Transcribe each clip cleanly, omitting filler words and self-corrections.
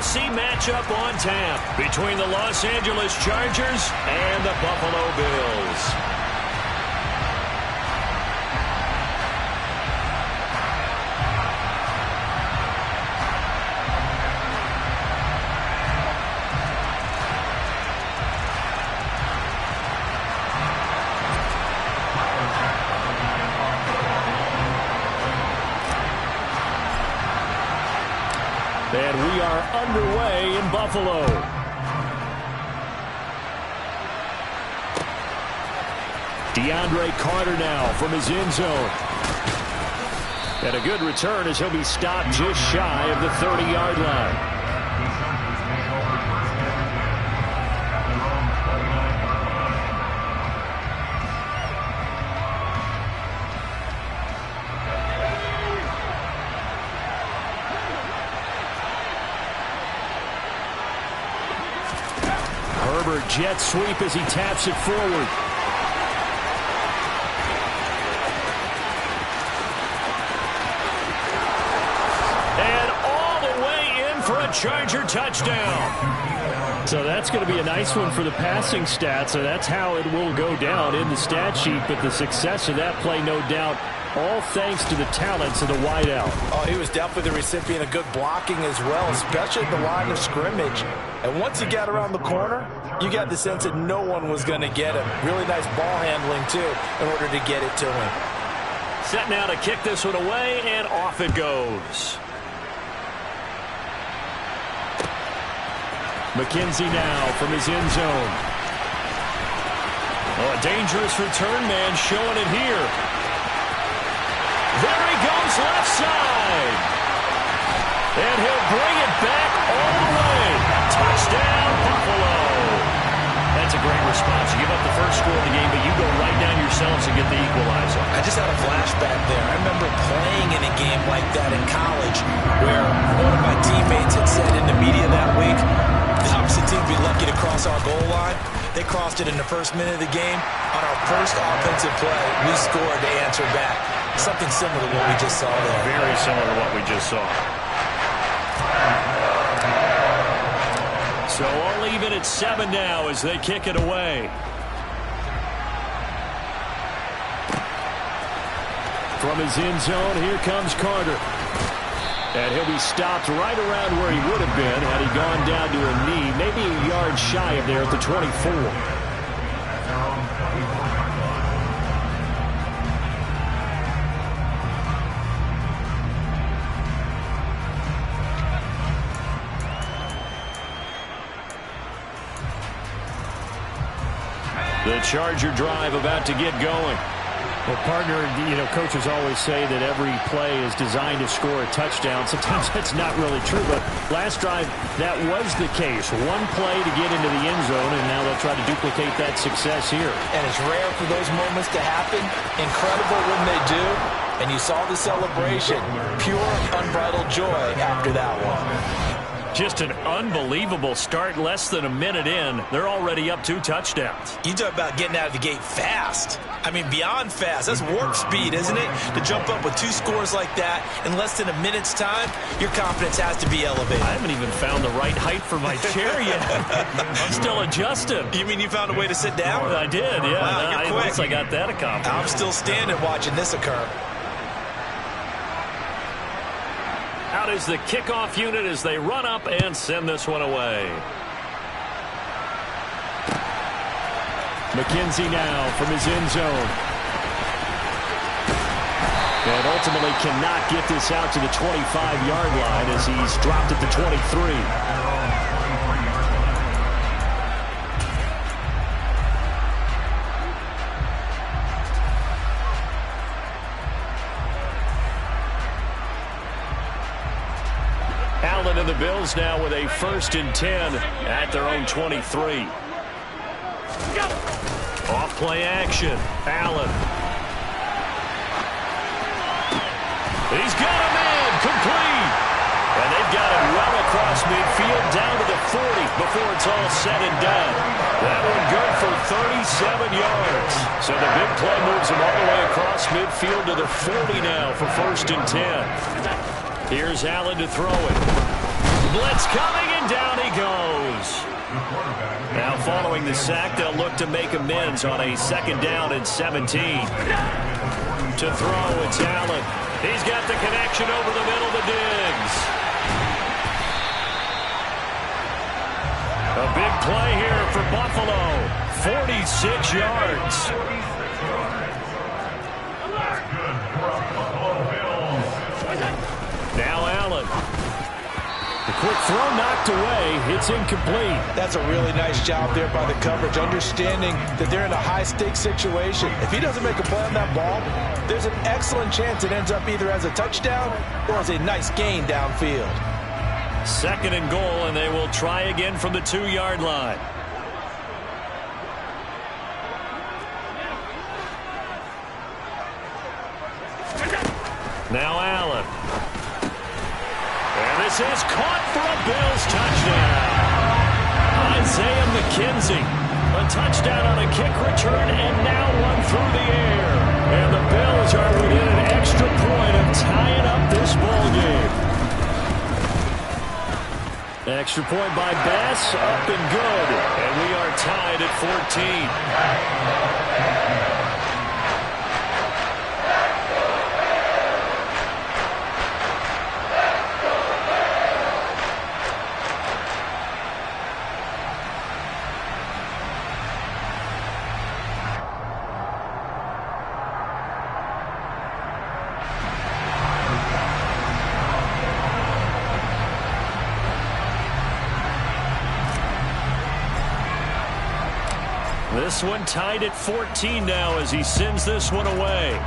AFC matchup on tap between the Los Angeles Chargers and the Buffalo Bills. And we are underway in Buffalo. DeAndre Carter now from his end zone. And a good return as he'll be stopped just shy of the 30-yard line. Jet sweep as he taps it forward. And all the way in for a Charger touchdown. So that's going to be a nice one for the passing stats. So that's how it will go down in the stat sheet. But the success of that play, no doubt, all thanks to the talents of the wideout. Oh, he was definitely the recipient of good blocking as well, especially at the line of scrimmage. And once he got around the corner, you got the sense that no one was going to get him. Really nice ball handling, too, in order to get it to him. Set now to kick this one away, and off it goes. McKenzie now from his end zone. Oh, a dangerous return man showing it here. There he goes left side. And he'll bring it back all the way. Touchdown, Buffalo. That's a great response. You give up the first score of the game, but you go right down yourselves and get the equalizer. I just had a flashback there. I remember playing in a game like that in college where one of my teammates had said in the media that week, the opposite team would be lucky to cross our goal line. They crossed it in the first minute of the game. On our first offensive play, we scored to answer back. Something similar to what we just saw there. Very similar to what we just saw. So all even at 7 now as they kick it away. From his end zone, here comes Carter. And he'll be stopped right around where he would have been had he gone down to a knee, maybe a yard shy of there at the 24. The Charger drive about to get going. Well, partner, coaches always say that every play is designed to score a touchdown. Sometimes that's not really true, but last drive, that was the case. One play to get into the end zone, and now they'll try to duplicate that success here. And it's rare for those moments to happen. Incredible when they do. And you saw the celebration. Pure, unbridled joy after that one. Just an unbelievable start. Less than a minute in, they're already up 2 touchdowns. You talk about getting out of the gate fast. I mean, beyond fast. That's warp speed, isn't it? To jump up with 2 scores like that in less than a minute's time, your confidence has to be elevated. I haven't even found the right height for my chair yet. I'm still adjusting. You mean you found a way to sit down? I did, yeah. Wow, you're quick. Once I got that accomplished. I'm still standing watching this occur. Out is the kickoff unit as they run up and send this one away. McKenzie now from his end zone. And ultimately cannot get this out to the 25-yard line as he's dropped at the 23. Allen and the Bills now with a 1st and 10 at their own 23. Off play action. Allen. He's got a man complete. And they've got it well across midfield down to the 40 before it's all said and done. That one good for 37 yards. So the big play moves him all the way across midfield to the 40 now for 1st and 10. Here's Allen to throw it. Blitz coming, and And down he goes. Now following the sack, they'll look to make amends on a 2nd down and 17. To throw, it's Allen. He's got the connection over the middle to Diggs. A big play here for Buffalo. 46 yards. Now Allen. The quick throw knocked away. It's incomplete. That's a really nice job there by the coverage, understanding that they're in a high-stakes situation. If he doesn't make a play on that ball, there's an excellent chance it ends up either as a touchdown or as a nice gain downfield. 2nd and goal, and they will try again from the 2-yard line. Now Allen. And this is caught for a Bills touchdown. Isaiah McKenzie. A touchdown on a kick return and now one through the air. And the Bills are within an extra point of tying up this ball game. Extra point by Bass, up and good. And we are tied at 14. This one tied at 14 now as he sends this one away.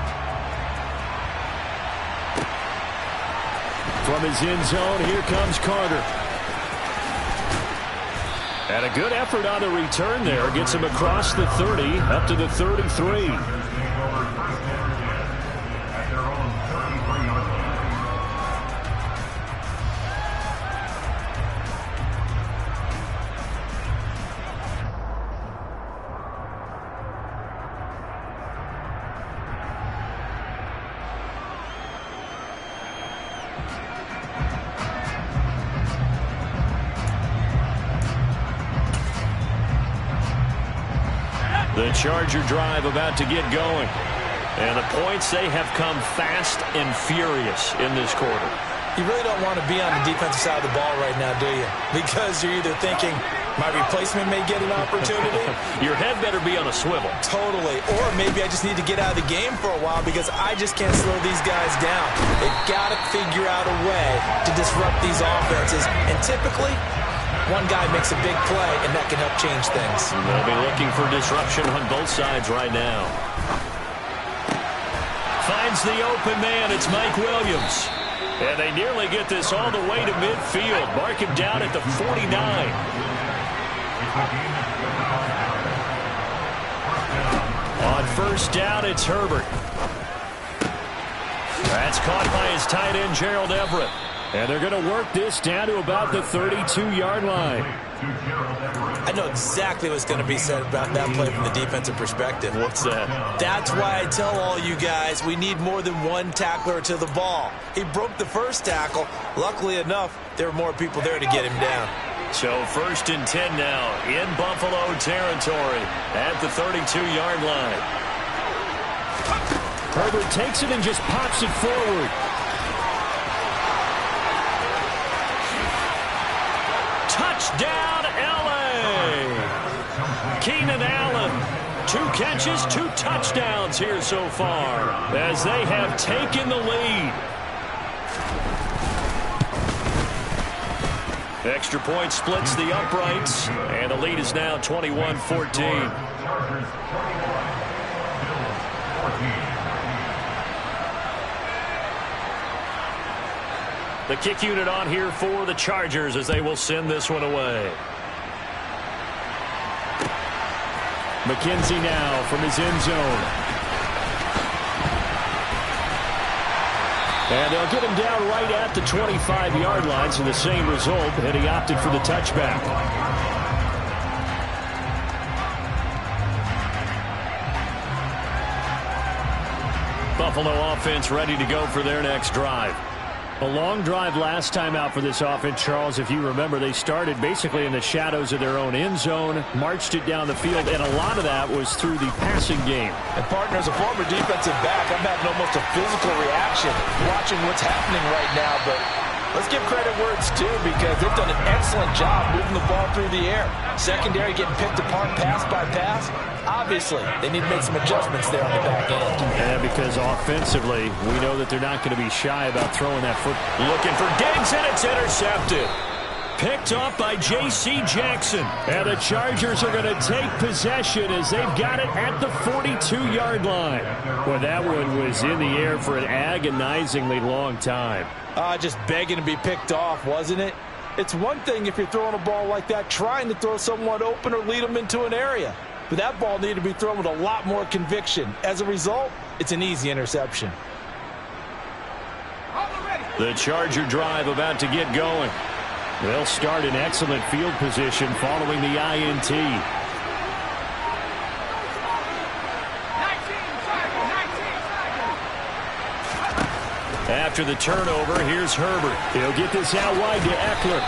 From his end zone, here comes Carter. And a good effort on the return there. Gets him across the 30, up to the 33. The Charger drive about to get going. And the points, they have come fast and furious in this quarter. You really don't want to be on the defensive side of the ball right now, do you? Because you're either thinking, my replacement may get an opportunity. Your head better be on a swivel. Totally. Or maybe I just need to get out of the game for a while because I just can't slow these guys down. They've got to figure out a way to disrupt these offenses. And typically, one guy makes a big play, and that can help change things. They'll be looking for disruption on both sides right now. Finds the open man. It's Mike Williams. And they nearly get this all the way to midfield. Mark him down at the 49. On 1st down, it's Herbert. That's caught by his tight end, Gerald Everett. And they're going to work this down to about the 32-yard line. I know exactly what's going to be said about that play from the defensive perspective. What's that? That's why I tell all you guys we need more than one tackler to the ball. He broke the first tackle. Luckily enough, there were more people there to get him down. So 1st and 10 now in Buffalo territory at the 32-yard line. Herbert takes it and just pops it forward. Touchdown, L.A. Keenan Allen. 2 catches, 2 touchdowns here so far as they have taken the lead. Extra point splits the uprights, and the lead is now 21-14. The kick unit on here for the Chargers as they will send this one away. McKenzie now from his end zone. And they'll get him down right at the 25-yard line, so the same result, and he opted for the touchback. Buffalo offense ready to go for their next drive. A long drive last time out for this offense, Charles. If you remember, they started basically in the shadows of their own end zone, marched it down the field, and a lot of that was through the passing game. And partner, as a former defensive back, I'm having almost a physical reaction watching what's happening right now. But let's give credit where it's due, because they've done an excellent job moving the ball through the air. Secondary getting picked apart pass by pass. Obviously, they need to make some adjustments there on the back end. Yeah, because offensively, we know that they're not going to be shy about throwing that foot. Looking for Diggs, and it's intercepted. Picked off by J.C. Jackson. And the Chargers are going to take possession as they've got it at the 42-yard line. Well, that one was in the air for an agonizingly long time. Just begging to be picked off, wasn't it? It's one thing if you're throwing a ball like that, trying to throw someone open or lead them into an area. But that ball needed to be thrown with a lot more conviction. As a result, it's an easy interception. The Charger drive about to get going. They'll start in excellent field position following the INT. After the turnover, here's Herbert. He'll get this out wide to Eckler.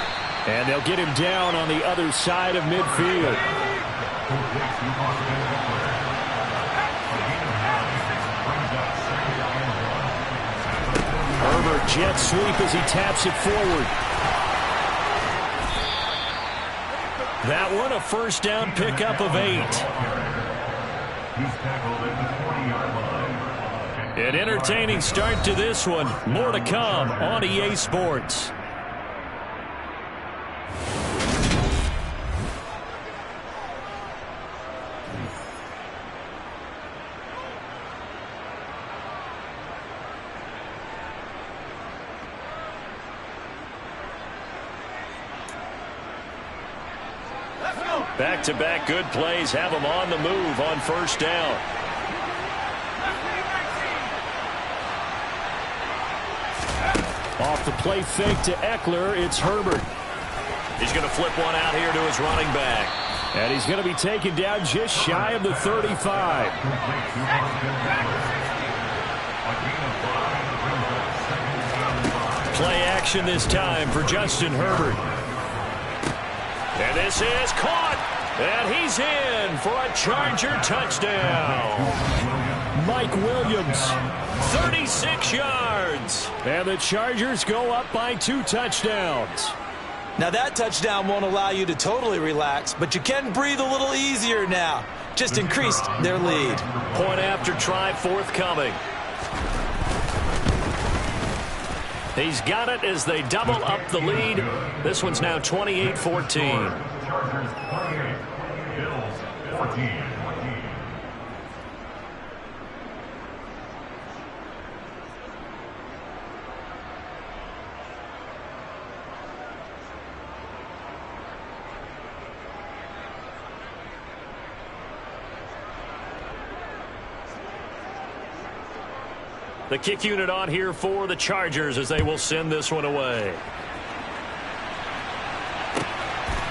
And they'll get him down on the other side of midfield. Herbert jet sweep as he taps it forward. That one a first down pickup of 8. An entertaining start to this one. More to come on EA Sports. Back-to-back good plays have them on the move on first down. Off the play fake to Eckler, it's Herbert. He's going to flip one out here to his running back. And he's going to be taken down just shy of the 35. Play action this time for Justin Herbert. And this is caught. And he's in for a Charger touchdown. Mike Williams. 36 yards. And the Chargers go up by 2 touchdowns. Now that touchdown won't allow you to totally relax, but you can breathe a little easier now. Just increased their lead. Point after try forthcoming. He's got it as they double up the lead. This one's now 28-14. The kick unit on here for the Chargers as they will send this one away.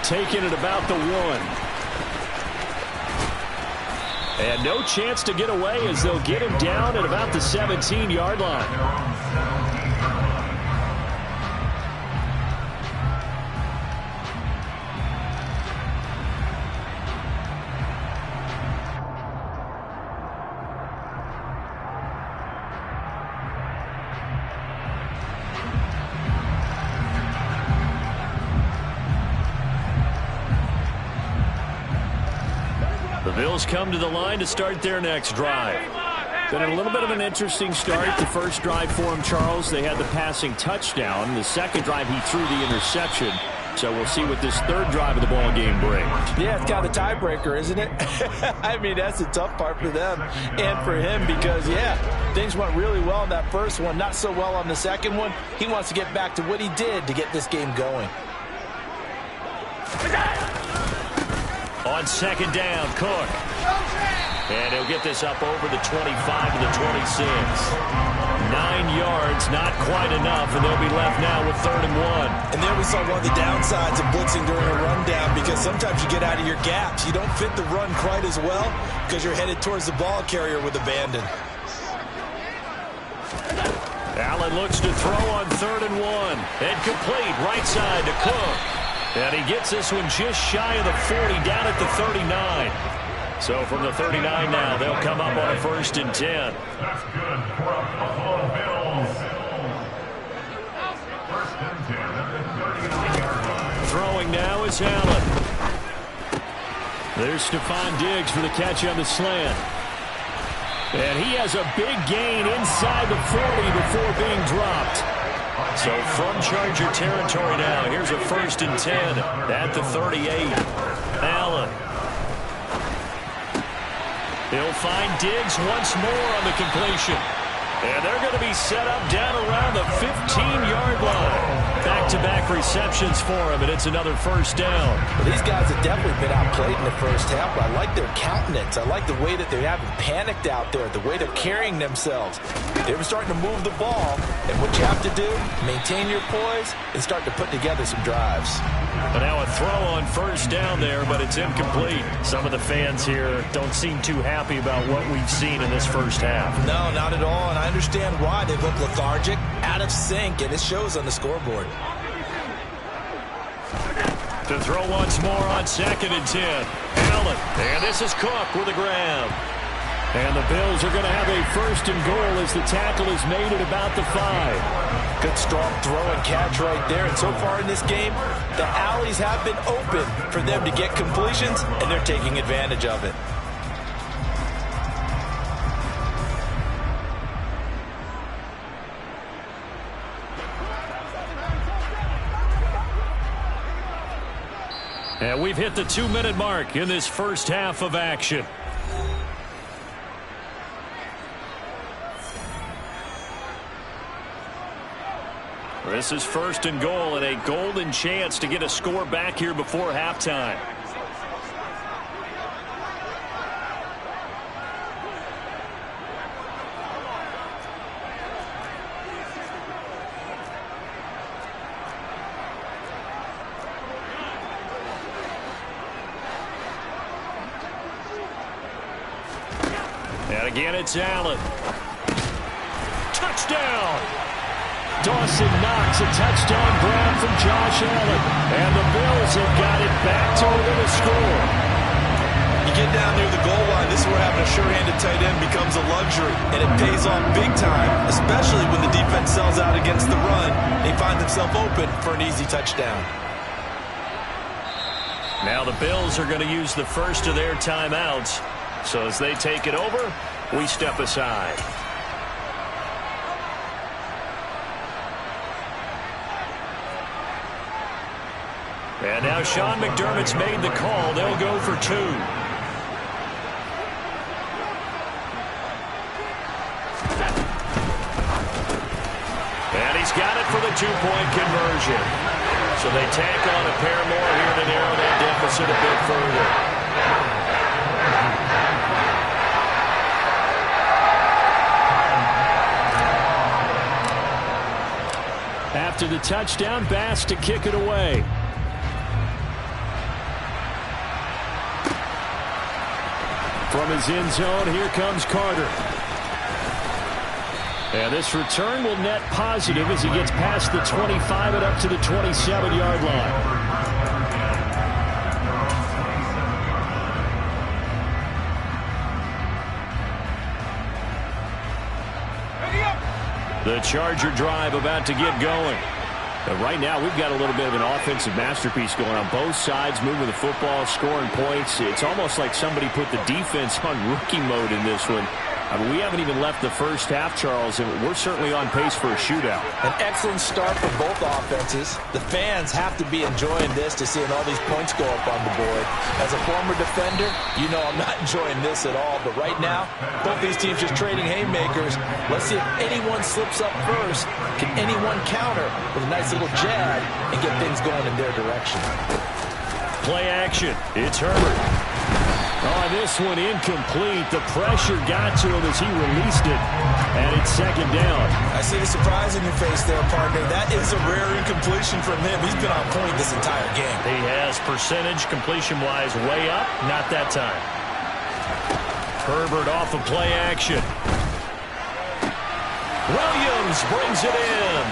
Taking it about the 1. And no chance to get away as they'll get him down at about the 17-yard line. The Bills come to the line to start their next drive. Been a little bit of an interesting start. The first drive for him, Charles, they had the passing touchdown. The second drive, he threw the interception. So we'll see what this third drive of the ball game brings. Yeah, it's kind of a tiebreaker, isn't it? I mean, that's the tough part for them and for him because, yeah, things went really well in that first one, not so well on the second one. He wants to get back to what he did to get this game going. On second down, Cook. And he'll get this up over the 25 to the 26. 9 yards, not quite enough, and they'll be left now with 3rd and 1. And there we saw one of the downsides of blitzing during a rundown because sometimes you get out of your gaps. You don't fit the run quite as well because you're headed towards the ball carrier with abandon. Allen looks to throw on 3rd and 1. And complete right side to Cook. And he gets this one just shy of the 40, down at the 39. So from the 39 now, they'll come up on a 1st and 10. That's good for a Buffalo Bills. 1st and 10 at the 39-yard line. Throwing now is Allen. There's Stephon Diggs for the catch on the slant. And he has a big gain inside the 40 before being dropped. So from Charger territory now, here's a 1st and 10 at the 38. Allen. He'll find Diggs once more on the completion. And they're going to be set up down around the 15-yard line. Back-to-back receptions for him, and it's another 1st down. Well, these guys have definitely been outplayed in the first half, but I like their countenance. I like the way that they haven't panicked out there, the way they're carrying themselves. They were starting to move the ball, and what you have to do, maintain your poise and start to put together some drives. And now a throw on 1st down there, but it's incomplete. Some of the fans here don't seem too happy about what we've seen in this first half. No, not at all, and I understand why. They look lethargic, out of sync, and it shows on the scoreboard. To throw once more on 2nd and 10. Allen, and this is Cook with a grab. And the Bills are going to have a 1st and goal as the tackle is made at about the 5. Good strong throw and catch right there. And so far in this game, the alleys have been open for them to get completions, and they're taking advantage of it. And we've hit the 2-minute mark in this first half of action. This is 1st and goal and a golden chance to get a score back here before halftime. And again, it's Allen. Touchdown! Dawson Knox, a touchdown grab from Josh Allen. And the Bills have got it back to within a score. You get down near the goal line, this is where having a sure-handed tight end becomes a luxury. And it pays off big time, especially when the defense sells out against the run. They find themselves open for an easy touchdown. Now the Bills are going to use the first of their timeouts. So as they take it over, we step aside. And now Sean McDermott's made the call. They'll go for 2. And he's got it for the 2-point conversion. So they tack on a pair more here to narrow that deficit a bit further. After the touchdown, Bass to kick it away. From his end zone, here comes Carter. And this return will net positive as he gets past the 25 and up to the 27-yard line. The Charger drive about to get going. And right now, we've got a little bit of an offensive masterpiece going on both sides, moving the football, scoring points. It's almost like somebody put the defense on rookie mode in this one. I mean, we haven't even left the first half, Charles, and we're certainly on pace for a shootout. An excellent start for both offenses. The fans have to be enjoying this to seeing all these points go up on the board. As a former defender, you know I'm not enjoying this at all. But right now, both these teams just trading haymakers. Let's see if anyone slips up first. Can anyone counter with a nice little jab and get things going in their direction? Play action. It's Herbert. Oh, this one incomplete. The pressure got to him as he released it. And it's 2nd down. I see the surprise in your face there, partner. That is a rare incompletion from him. He's been on point this entire game. He has percentage completion-wise way up. Not that time. Herbert off of play action. Williams Williams brings it in.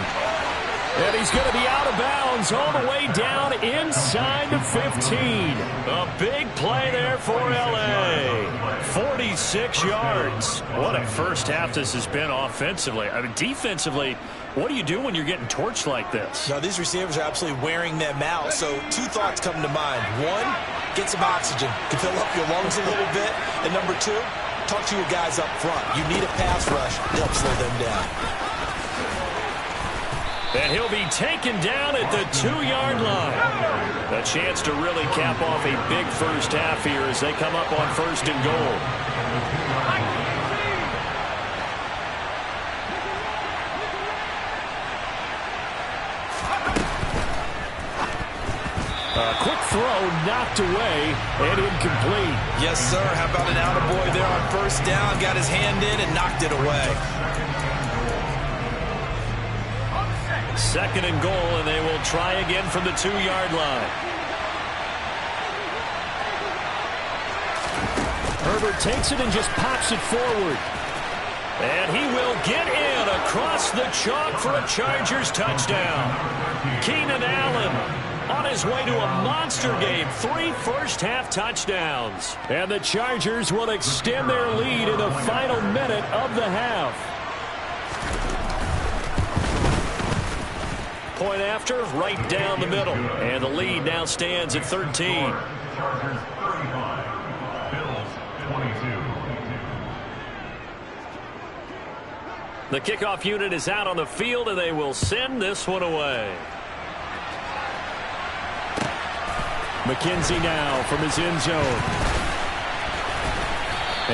And he's going to be out of bounds all the way down inside the 15. A big play there for L.A. 46 yards. What a first half this has been offensively. I mean, defensively, what do you do when you're getting torched like this? Now, these receivers are absolutely wearing them out. So, two thoughts come to mind. One, get some oxygen to fill up your lungs a little bit. And number two, talk to your guys up front. You need a pass rush to help slow them down. And he'll be taken down at the 2-yard line. A chance to really cap off a big first half here as they come up on 1st and goal. A quick throw knocked away and incomplete. Yes, sir. How about an attaboy there on 1st down? Got his hand in and knocked it away. 2nd and goal, and they will try again from the 2-yard line. Herbert takes it and just pops it forward. And he will get in across the chalk for a Chargers touchdown. Keenan Allen on his way to a monster game. 3 first-half touchdowns. And the Chargers will extend their lead in the final minute of the half. Point after, right down the middle. And the lead now stands at 13. Chargers 35, Bills 22. The kickoff unit is out on the field, and they will send this one away. McKenzie now from his end zone.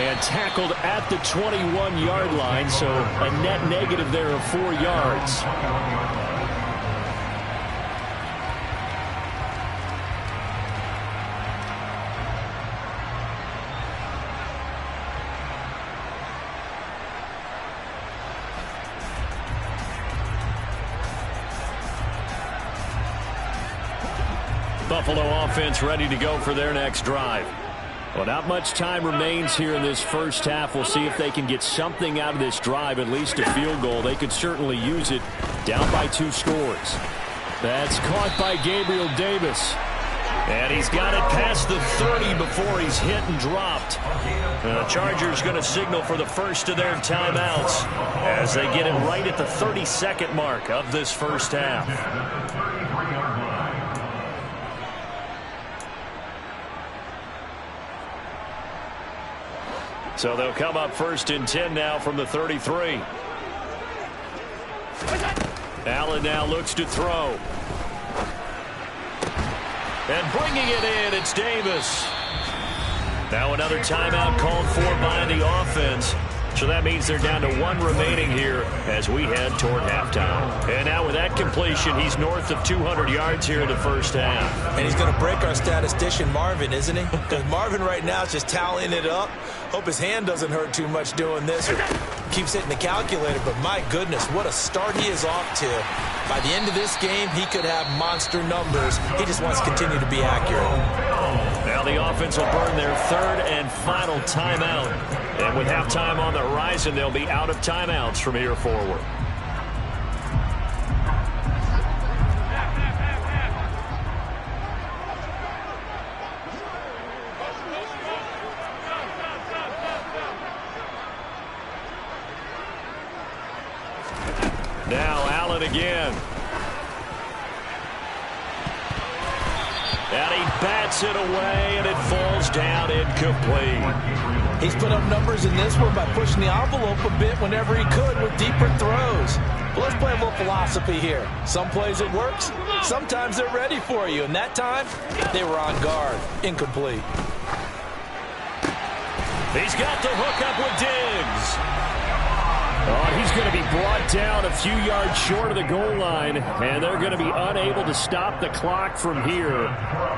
And tackled at the 21-yard line, so a net negative there of 4 yards. Buffalo offense ready to go for their next drive. Well, not much time remains here in this first half. We'll see if they can get something out of this drive, at least a field goal. They could certainly use it, down by 2 scores. That's caught by Gabriel Davis. And he's got it past the 30 before he's hit and dropped. The Chargers going to signal for the first of their timeouts as they get it right at the 32nd mark of this first half. So they'll come up 1st and 10 now from the 33. Allen now looks to throw. And bringing it in, it's Davis. Now another timeout called for by the offense. So that means they're down to 1 remaining here as we head toward halftime. And now with that completion, he's north of 200 yards here in the first half. And he's going to break our statistician, Marvin, isn't he? Because Marvin right now is just tallying it up. Hope his hand doesn't hurt too much doing this or keeps hitting the calculator. But my goodness, what a start he is off to. By the end of this game, he could have monster numbers. He just wants to continue to be accurate. Now the offense will burn their 3rd and final timeout. And with halftime on the horizon, they'll be out of timeouts from here forward. Now Allen again. And he bats it away, and it falls down incomplete. He's put up numbers in this one by pushing the envelope a bit whenever he could with deeper throws. But let's play a little philosophy here. Some plays it works, sometimes they're ready for you. And that time, they were on guard. Incomplete. He's got the hook up with Diggs. Oh, he's going to be brought down a few yards short of the goal line, and they're going to be unable to stop the clock from here.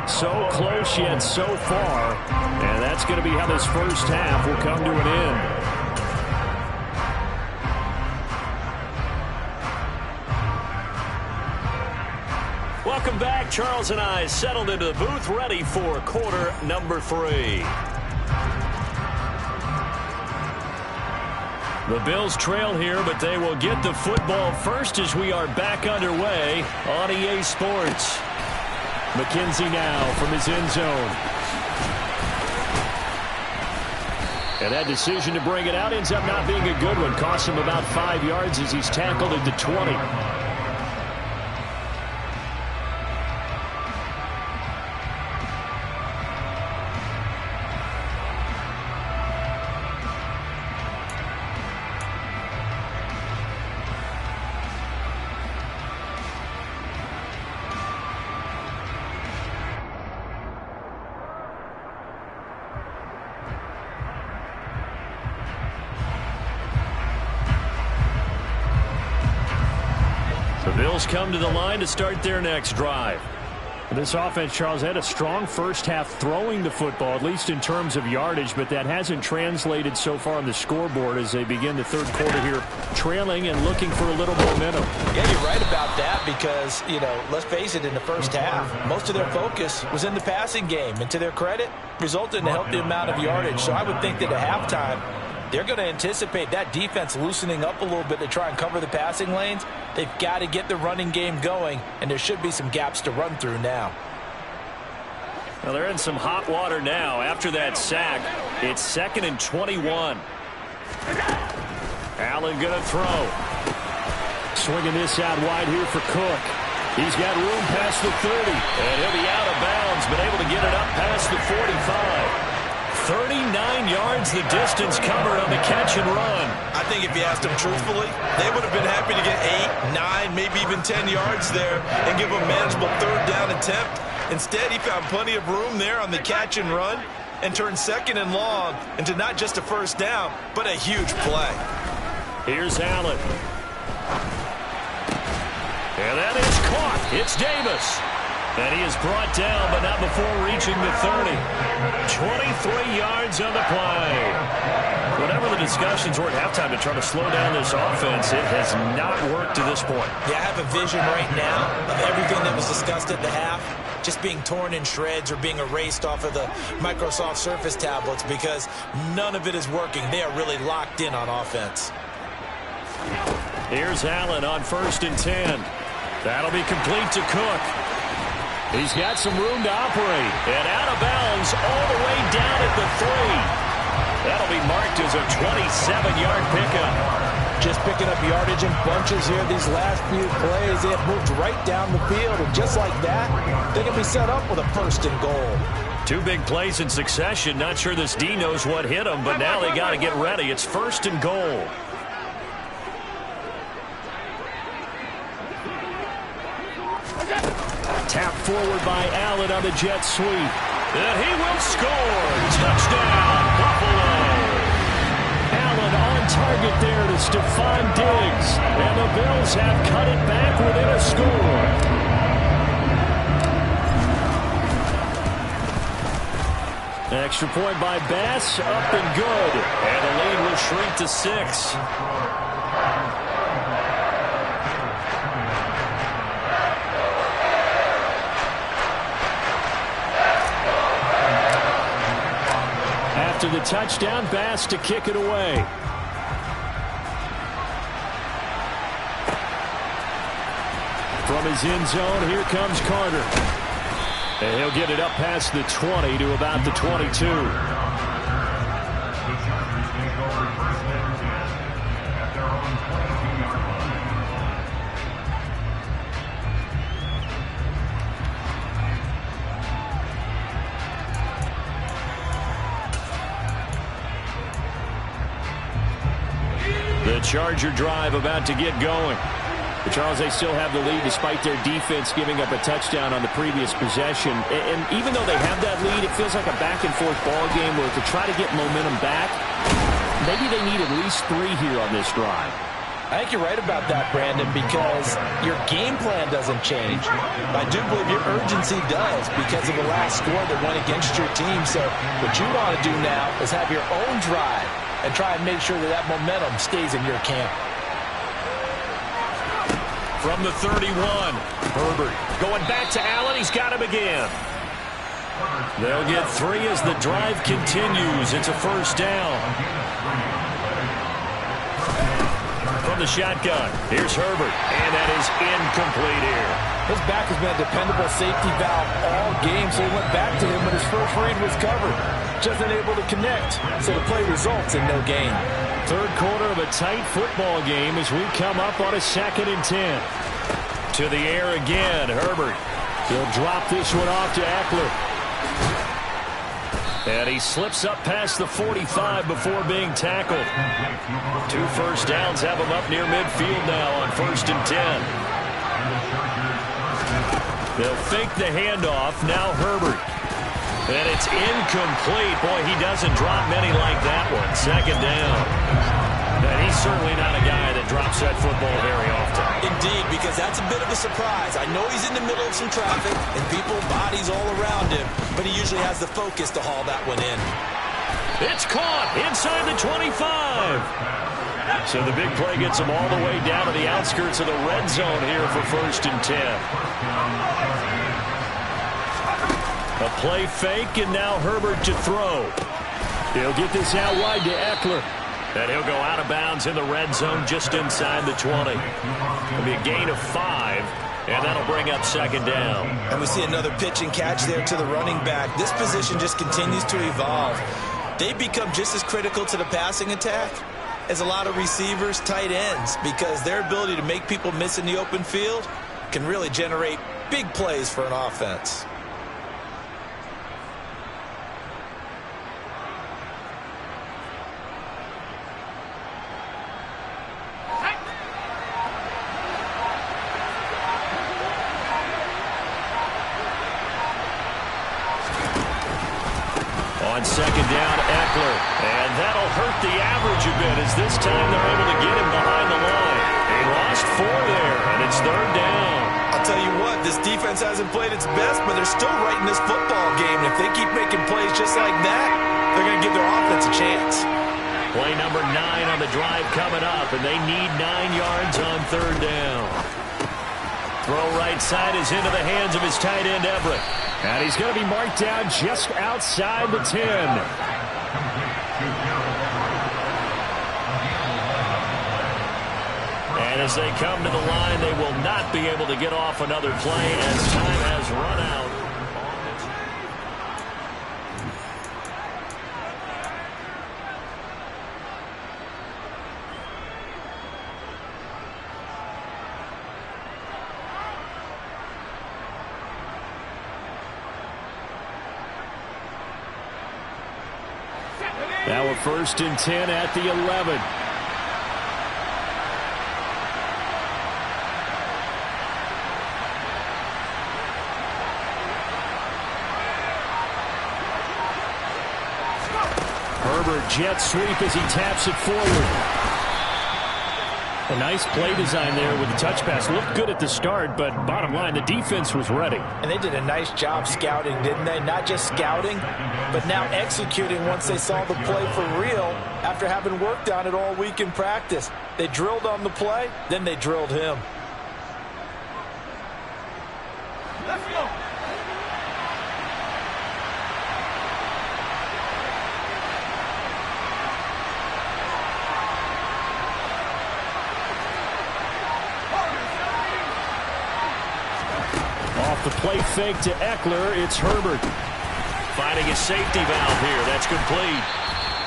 So close yet so far, and that's going to be how this first half will come to an end. Welcome back. Charles and I settled into the booth, ready for quarter number 3. The Bills trail here, but they will get the football first as we are back underway on EA Sports. McKenzie now from his end zone. And that decision to bring it out ends up not being a good one. Costs him about 5 yards as he's tackled at the 20. Bills come to the line to start their next drive. This offense, Charles, had a strong first half throwing the football, at least in terms of yardage, but that hasn't translated so far on the scoreboard as they begin the third quarter here, trailing and looking for a little momentum. Yeah, you're right about that because, let's face it, in the first half, most of their focus was in the passing game, and to their credit, resulted in a healthy amount of yardage. So I would think that at halftime, they're going to anticipate that defense loosening up a little bit to try and cover the passing lanes. They've got to get the running game going, and there should be some gaps to run through now. Well, they're in some hot water now. After that sack, it's 2nd and 21. Allen going to throw. Swinging this out wide here for Cook. He's got room past the 30. And he'll be out of bounds, but able to get it up past the 45. 39 yards the distance covered on the catch and run. I think if you asked them truthfully, they would have been happy to get 8, 9, maybe even 10 yards there and give a manageable third down attempt. Instead, he found plenty of room there on the catch and run and turned 2nd and long into not just a first down, but a huge play. Here's Allen. And that is caught. It's Davis. And he is brought down, but not before reaching the 30. 23 yards on the play. Whatever the discussions were at halftime to try to slow down this offense, it has not worked to this point. Yeah, I have a vision right now of everything that was discussed at the half just being torn in shreds or being erased off of the Microsoft Surface tablets because none of it is working. They are really locked in on offense. Here's Allen on 1st and 10. That'll be complete to Cook. He's got some room to operate. And out of bounds all the way down at the 3. That'll be marked as a 27-yard pickup. Just picking up yardage in bunches here these last few plays. They have moved right down the field. And just like that, they can be set up with a 1st and goal. 2 big plays in succession. Not sure this D knows what hit him, but now they got to get ready. It's 1st and goal. Tapped forward by Allen on the jet sweep. And he will score. Touchdown, Buffalo. Allen on target there to Stephon Diggs. And the Bills have cut it back within a score. Extra point by Bass, up and good. And the lead will shrink to 6. After the touchdown, Bass to kick it away. From his end zone, here comes Carter. And he'll get it up past the 20 to about the 22. The Chargers take over 1st and 10 at their own 22-yard line. The Charger drive about to get going. But Charles, they still have the lead despite their defense giving up a touchdown on the previous possession. And even though they have that lead, it feels like a back-and-forth ball game where to try to get momentum back, maybe they need at least 3 here on this drive. I think you're right about that, Brandon, because your game plan doesn't change. I do believe your urgency does because of the last score that went against your team. So what you want to do now is have your own drive and try and make sure that that momentum stays in your camp. From the 31, Herbert going back to Allen. He's got him again. They'll get 3 as the drive continues. It's a 1st down. from the shotgun. Here's Herbert, and that is incomplete here. His back has been a dependable safety valve all game, so he went back to him when his first read was covered. Just unable to connect, so the play results in no gain. Third quarter of a tight football game as we come up on a 2nd and 10. To the air again, Herbert. He'll drop this one off to Eckler. And he slips up past the 45 before being tackled. 2 first downs have him up near midfield now on 1st and 10. They'll fake the handoff. Now Herbert. And it's incomplete. Boy, he doesn't drop many like that one. 2nd down. And he's certainly not a guy that drops that football very often. Indeed, because that's a bit of a surprise. I know he's in the middle of some traffic and people, bodies all around him, but he usually has the focus to haul that one in. It's caught inside the 25. So the big play gets him all the way down to the outskirts of the red zone here for 1st and 10. A play fake, and now Herbert to throw. He'll get this out wide to Eckler. And he'll go out of bounds in the red zone just inside the 20. It'll be a gain of 5, and that'll bring up 2nd down. And we see another pitch and catch there to the running back. This position just continues to evolve. They become just as critical to the passing attack as a lot of receivers, tight ends, because their ability to make people miss in the open field can really generate big plays for an offense. On 2nd down, Eckler. And that'll hurt the average a bit as this time they're able to get him behind the line. He lost 4 there, and it's 3rd down. I'll tell you what, this defense hasn't played its best, but they're still right in this football game. And if they keep making plays just like that, they're going to give their offense a chance. Play number 9 on the drive coming up, and they need 9 yards on 3rd down. Throw right side is into the hands of his tight end, Everett. And he's going to be marked down just outside the 10. And as they come to the line, they will not be able to get off another play as time has run out. Now a 1st and 10 at the 11. Herbert jet sweep as he taps it forward. A nice play design there with the touch pass. Looked good at the start, but bottom line, the defense was ready. And they did a nice job scouting, didn't they? Not just scouting, but now executing once they saw the play for real after having worked on it all week in practice. They drilled on the play, then they drilled him. Let's go. Off the play fake to Eckler, it's Herbert. Finding a safety valve here. That's complete.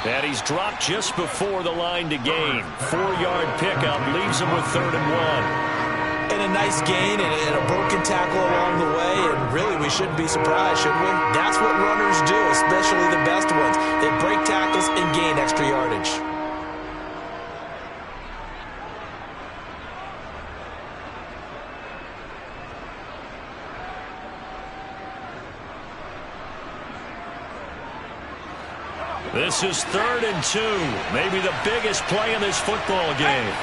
And he's dropped just before the line to gain. 4-yard pickup leaves him with 3rd and 1. And a nice gain and a broken tackle along the way. And really, we shouldn't be surprised, should we? That's what runners do, especially the best ones. They break tackles and gain extra yardage. This is 3rd and 2. Maybe the biggest play in this football game.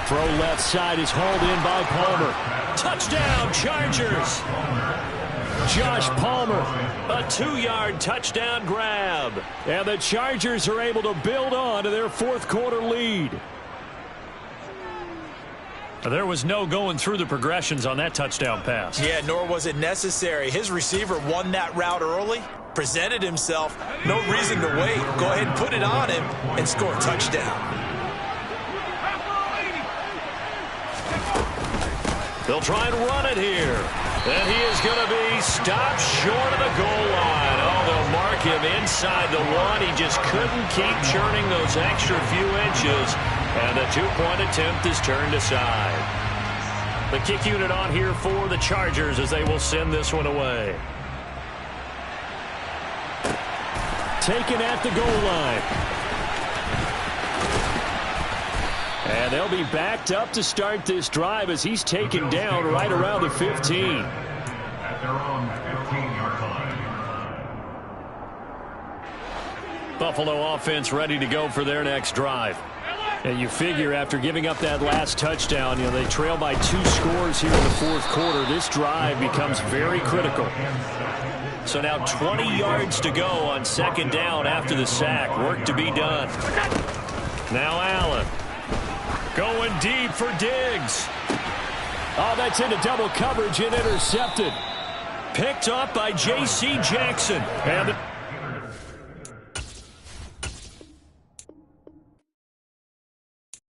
Throw left side is hauled in by Palmer. Touchdown, Chargers. Josh Palmer. A 2-yard touchdown grab. And the Chargers are able to build on to their 4th quarter lead. There was no going through the progressions on that touchdown pass. Yeah, nor was it necessary. His receiver won that route early, presented himself. No reason to wait. Go ahead and put it on him and score a touchdown. They'll try and run it here. And he is going to be stopped short of the goal line. Oh, they'll mark him inside the one. He just couldn't keep churning those extra few inches. And the two-point attempt is turned aside. The kick unit on here for the Chargers as they will send this one away. Taken at the goal line. And they'll be backed up to start this drive as he's taken down right around the 15. At their own 15-yard line. Buffalo offense ready to go for their next drive. And you figure after giving up that last touchdown, they trail by 2 scores here in the fourth quarter. This drive becomes very critical. So now 20 yards to go on second down after the sack. Work to be done. Now Allen. Going deep for Diggs. Oh, that's into double coverage and intercepted. Picked up by J.C. Jackson. And